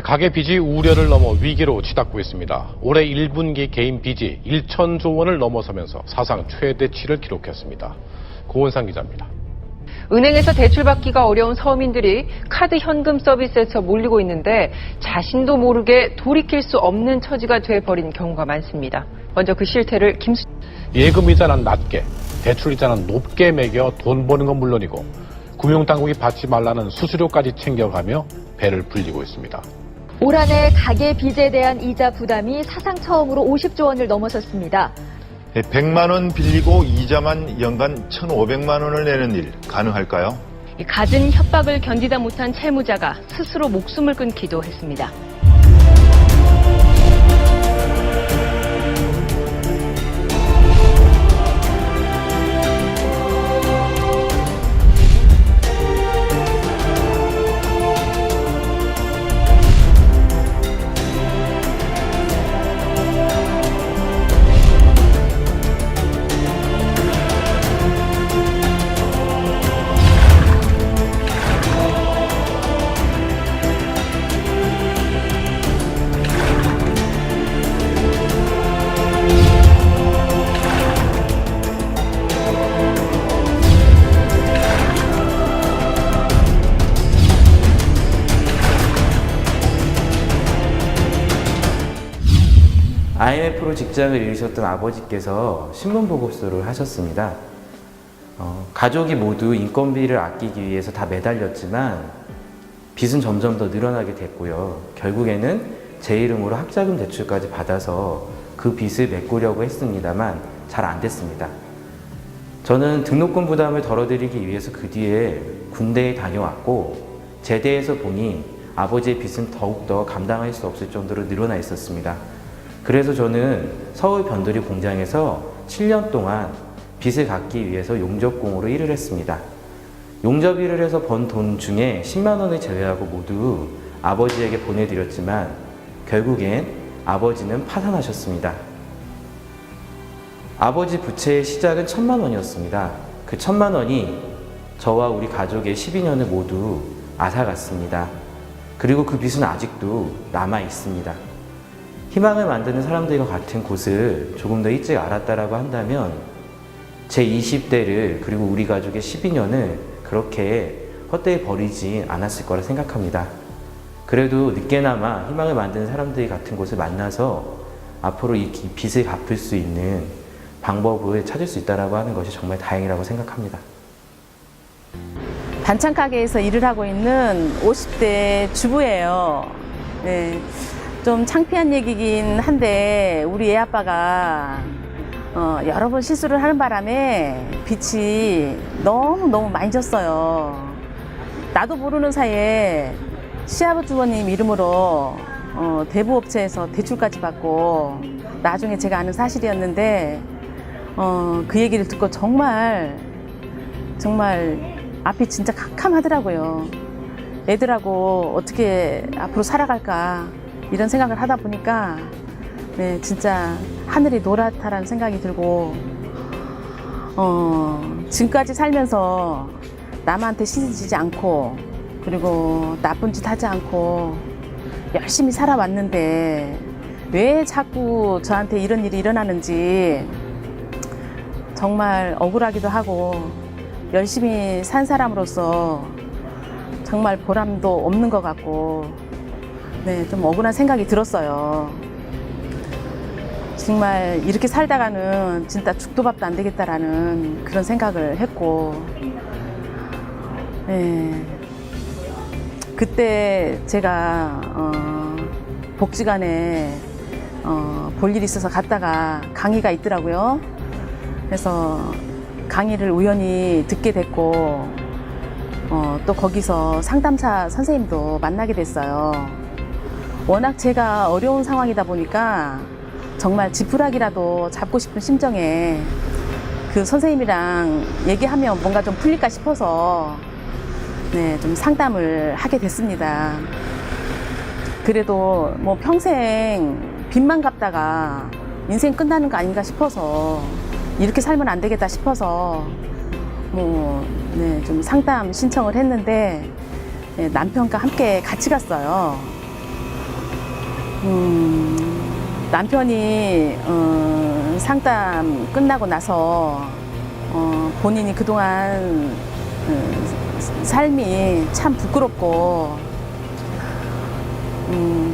가계 빚이 우려를 넘어 위기로 치닫고 있습니다. 올해 1분기 개인 빚이 1,000조 원을 넘어서면서 사상 최대치를 기록했습니다. 고은상 기자입니다. 은행에서 대출받기가 어려운 서민들이 카드 현금 서비스에서 몰리고 있는데 자신도 모르게 돌이킬 수 없는 처지가 돼버린 경우가 많습니다. 먼저 그 실태를 예금이자는 낮게, 대출이자는 높게 매겨 돈 버는 건 물론이고 금융당국이 받지 말라는 수수료까지 챙겨가며 배를 불리고 있습니다. 올 한 해 가계 빚에 대한 이자 부담이 사상 처음으로 50조 원을 넘어섰습니다. 100만 원 빌리고 이자만 연간 1,500만 원을 내는 일 가능할까요? 갖은 협박을 견디다 못한 채무자가 스스로 목숨을 끊기도 했습니다. IMF로 직장을 잃으셨던 아버지께서 신문 보고서를 하셨습니다. 가족이 모두 인건비를 아끼기 위해서 다 매달렸지만 빚은 점점 더 늘어나게 됐고요. 결국에는 제 이름으로 학자금 대출까지 받아서 그 빚을 메꾸려고 했습니다만 잘 안 됐습니다. 저는 등록금 부담을 덜어드리기 위해서 그 뒤에 군대에 다녀왔고 제대해서 보니 아버지의 빚은 더욱더 감당할 수 없을 정도로 늘어나 있었습니다. 그래서 저는 서울 변두리 공장에서 7년 동안 빚을 갚기 위해서 용접공으로 일을 했습니다. 용접 일을 해서 번 돈 중에 10만 원을 제외하고 모두 아버지에게 보내드렸지만 결국엔 아버지는 파산하셨습니다. 아버지 부채의 시작은 1,000만 원이었습니다. 그 1,000만 원이 저와 우리 가족의 12년을 모두 앗아갔습니다. 그리고 그 빚은 아직도 남아 있습니다. 희망을 만드는 사람들과 같은 곳을 조금 더 일찍 알았다라고 한다면 제 20대를 그리고 우리 가족의 12년을 그렇게 헛되이 버리지 않았을 거라 생각합니다. 그래도 늦게나마 희망을 만드는 사람들이 같은 곳을 만나서 앞으로 이 빚을 갚을 수 있는 방법을 찾을 수 있다고 하는 것이 정말 다행이라고 생각합니다. 반찬 가게에서 일을 하고 있는 50대 주부예요. 네. 좀 창피한 얘기긴 한데 우리 애 아빠가 여러 번 실수를 하는 바람에 빚이 너무 많이 졌어요. 나도 모르는 사이에 시아버주버님 이름으로 대부업체에서 대출까지 받고 나중에 제가 아는 사실이었는데 그 얘기를 듣고 정말 앞이 진짜 캄캄하더라고요. 애들하고 어떻게 앞으로 살아갈까 이런 생각을 하다 보니까 네, 진짜 하늘이 노랗다라는 생각이 들고 지금까지 살면서 남한테 신세지지 않고 그리고 나쁜 짓 하지 않고 열심히 살아왔는데 왜 자꾸 저한테 이런 일이 일어나는지 정말 억울하기도 하고 열심히 산 사람으로서 정말 보람도 없는 것 같고 네, 좀 억울한 생각이 들었어요. 정말 이렇게 살다가는 진짜 죽도 밥도 안 되겠다라는 그런 생각을 했고 네, 그때 제가 복지관에 볼 일이 있어서 갔다가 강의가 있더라고요. 그래서 강의를 우연히 듣게 됐고 또 거기서 상담사 선생님도 만나게 됐어요. 워낙 제가 어려운 상황이다 보니까 정말 지푸라기라도 잡고 싶은 심정에 그 선생님이랑 얘기하면 뭔가 좀 풀릴까 싶어서 네, 좀 상담을 하게 됐습니다. 그래도 뭐 평생 빚만 갚다가 인생 끝나는 거 아닌가 싶어서 이렇게 살면 안 되겠다 싶어서 좀 상담 신청을 했는데 남편과 함께 같이 갔어요. 남편이 상담 끝나고 나서 본인이 그동안 삶이 참 부끄럽고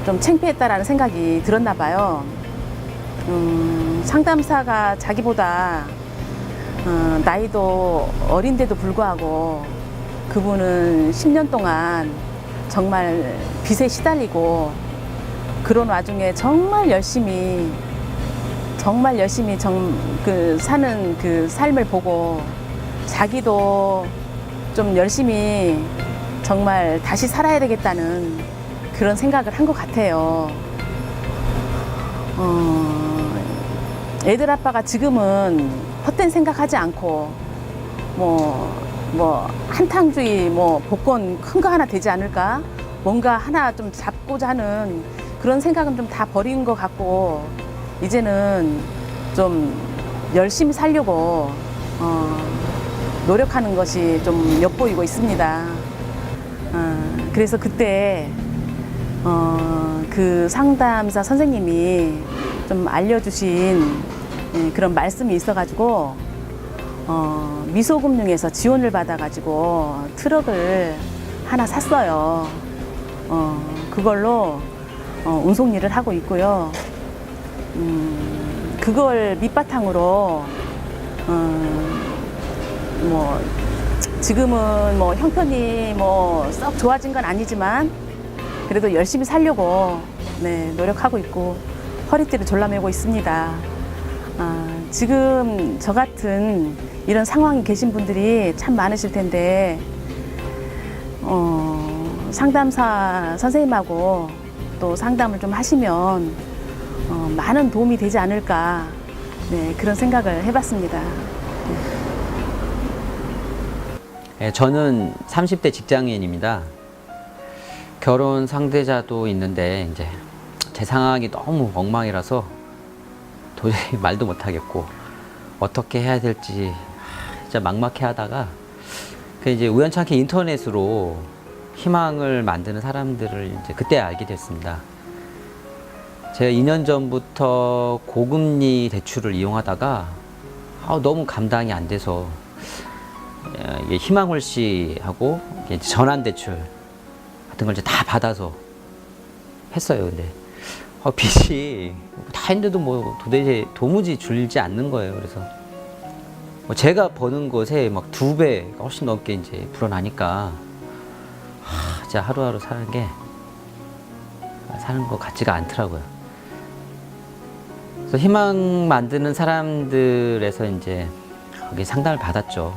좀 창피했다라는 생각이 들었나 봐요. 상담사가 자기보다 나이도 어린데도 불구하고 그분은 10년 동안 정말 빚에 시달리고 그런 와중에 정말 열심히 사는 그 삶을 보고 자기도 좀 열심히 정말 다시 살아야 되겠다는 그런 생각을 한 것 같아요. 애들 아빠가 지금은 헛된 생각하지 않고 한탕주의 복권 큰 거 하나 되지 않을까? 뭔가 하나 좀 잡고자 하는 그런 생각은 좀 다 버린 것 같고 이제는 좀 열심히 살려고 노력하는 것이 좀 엿보이고 있습니다. 그래서 그때 그 상담사 선생님이 좀 알려주신 그런 말씀이 있어가지고 미소금융에서 지원을 받아가지고 트럭을 하나 샀어요. 그걸로 운송 일을 하고 있고요. 그걸 밑바탕으로 지금은 형편이 썩 좋아진 건 아니지만 그래도 열심히 살려고 노력하고 있고 허리띠를 졸라매고 있습니다. 지금 저 같은 이런 상황에 계신 분들이 참 많으실 텐데 상담사 선생님하고 또 상담을 좀 하시면 많은 도움이 되지 않을까 그런 생각을 해봤습니다. 네, 저는 30대 직장인입니다. 결혼 상대자도 있는데 이제 제 상황이 너무 엉망이라서 도저히 말도 못하겠고 어떻게 해야 될지 진짜 막막해 하다가 이제 우연찮게 인터넷으로 희망을 만드는 사람들을 이제 그때 알게 됐습니다. 제가 2년 전부터 고금리 대출을 이용하다가 너무 감당이 안 돼서 희망홀씨하고 전환대출 같은 걸 이제 다 받아서 했어요. 근데 빚이 다 했는데도 도무지 줄지 않는 거예요. 그래서 제가 버는 것에 막 2배 훨씬 넘게 이제 불어나니까 진짜 하루하루 사는 거 같지가 않더라고요. 그래서 희망 만드는 사람들에서 이제 거기 상담을 받았죠.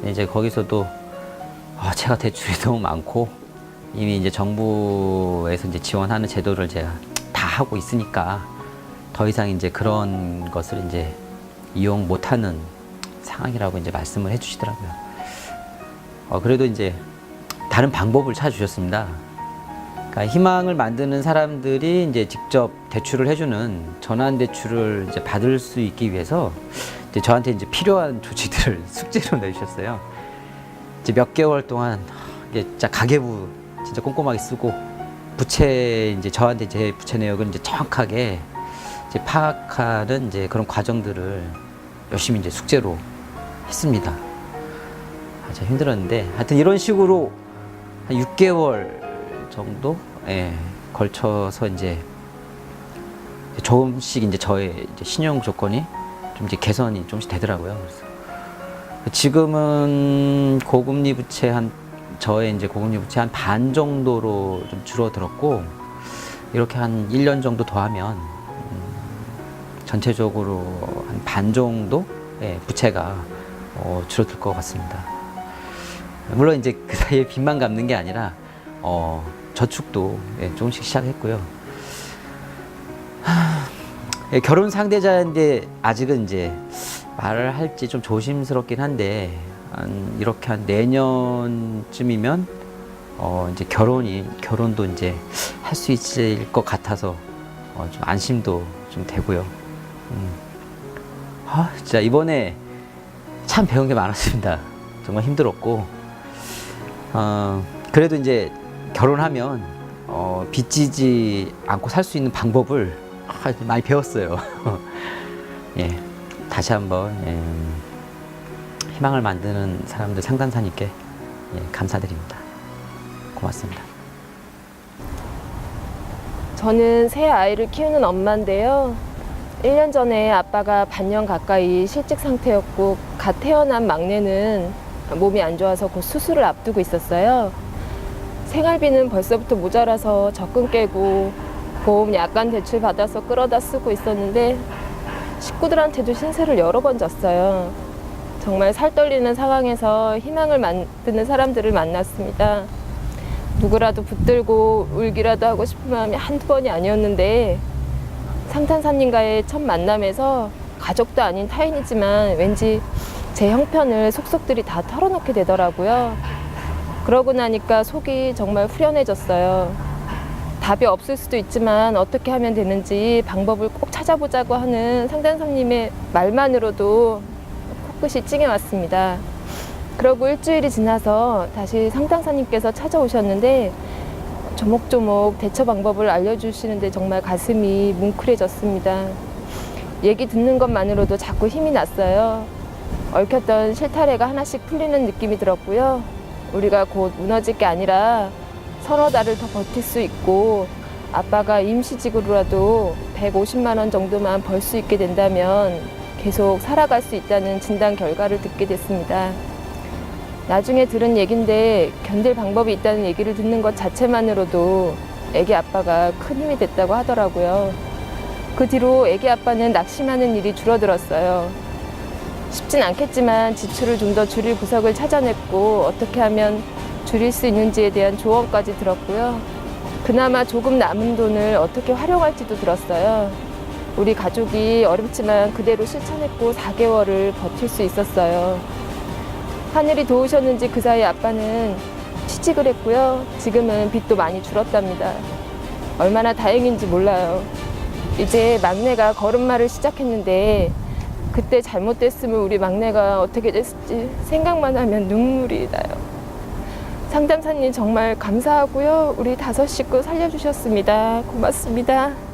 이제 거기서도 제가 대출이 너무 많고 이미 이제 정부에서 이제 지원하는 제도를 제가 다 하고 있으니까 더 이상 이제 그런 것을 이제 이용 못하는 상황이라고 이제 말씀을 해주시더라고요. 그래도 이제 다른 방법을 찾아주셨습니다. 그러니까 희망을 만드는 사람들이 이제 직접 대출을 해주는 전환 대출을 이제 받을 수 있기 위해서 이제 저한테 이제 필요한 조치들을 숙제로 내주셨어요. 이제 몇 개월 동안 이게 진짜 가계부 진짜 꼼꼼하게 쓰고 부채 이제 저한테 제 부채 내역을 이제 정확하게 이제 파악하는 이제 그런 과정들을 열심히 이제 숙제로 했습니다. 아주 힘들었는데 하여튼 이런 식으로 한 6개월 정도 걸쳐서 이제 조금씩 이제 저의 이제 신용 조건이 좀 이제 개선이 조금씩 되더라고요. 그래서 지금은 고금리 부채 저의 이제 고금리 부채 한 반 정도로 좀 줄어들었고 이렇게 한 1년 정도 더 하면 전체적으로 한 반 정도 부채가 줄어들 것 같습니다. 물론 이제 그 사이에 빚만 갚는 게 아니라 저축도 조금씩 시작했고요. 결혼 상대자인데 아직은 이제 말을 할지 좀 조심스럽긴 한데 이렇게 한 내년쯤이면 이제 결혼도 이제 할 수 있을 것 같아서 좀 안심도 좀 되고요. 진짜 이번에 참 배운 게 많았습니다. 정말 힘들었고 그래도 이제 결혼하면 빚지지 않고 살 수 있는 방법을 많이 배웠어요. 예, 다시 한번 희망을 만드는 사람들 상담사님께 감사드립니다. 고맙습니다. 저는 세 아이를 키우는 엄마인데요. 1년 전에 아빠가 반년 가까이 실직 상태였고 갓 태어난 막내는 몸이 안 좋아서 곧 수술을 앞두고 있었어요. 생활비는 벌써부터 모자라서 적금 깨고 보험 약간 대출 받아서 끌어다 쓰고 있었는데 식구들한테도 신세를 여러 번 졌어요. 정말 살 떨리는 상황에서 희망을 만드는 사람들을 만났습니다. 누구라도 붙들고 울기라도 하고 싶은 마음이 한두 번이 아니었는데 상담사님과의 첫 만남에서 가족도 아닌 타인이지만 왠지 제 형편을 속속들이 다 털어놓게 되더라고요. 그러고 나니까 속이 정말 후련해졌어요. 답이 없을 수도 있지만 어떻게 하면 되는지 방법을 꼭 찾아보자고 하는 상담사님의 말만으로도 코끝이 찡해왔습니다. 그러고 일주일이 지나서 다시 상담사님께서 찾아오셨는데 조목조목 대처 방법을 알려주시는데 정말 가슴이 뭉클해졌습니다. 얘기 듣는 것만으로도 자꾸 힘이 났어요. 얽혔던 실타래가 하나씩 풀리는 느낌이 들었고요. 우리가 곧 무너질 게 아니라 서너 달을 더 버틸 수 있고 아빠가 임시직으로라도 150만 원 정도만 벌 수 있게 된다면 계속 살아갈 수 있다는 진단 결과를 듣게 됐습니다. 나중에 들은 얘긴데 견딜 방법이 있다는 얘기를 듣는 것 자체만으로도 애기 아빠가 큰 힘이 됐다고 하더라고요. 그 뒤로 애기 아빠는 낙심하는 일이 줄어들었어요. 쉽진 않겠지만 지출을 좀 더 줄일 구석을 찾아냈고 어떻게 하면 줄일 수 있는지에 대한 조언까지 들었고요. 그나마 조금 남은 돈을 어떻게 활용할지도 들었어요. 우리 가족이 어렵지만 그대로 실천했고 4개월을 버틸 수 있었어요. 하늘이 도우셨는지 그 사이 아빠는 취직을 했고요. 지금은 빚도 많이 줄었답니다. 얼마나 다행인지 몰라요. 이제 막내가 걸음마를 시작했는데 그때 잘못됐으면 우리 막내가 어떻게 됐을지 생각만 하면 눈물이 나요. 상담사님 정말 감사하고요. 우리 5 식구 살려주셨습니다. 고맙습니다.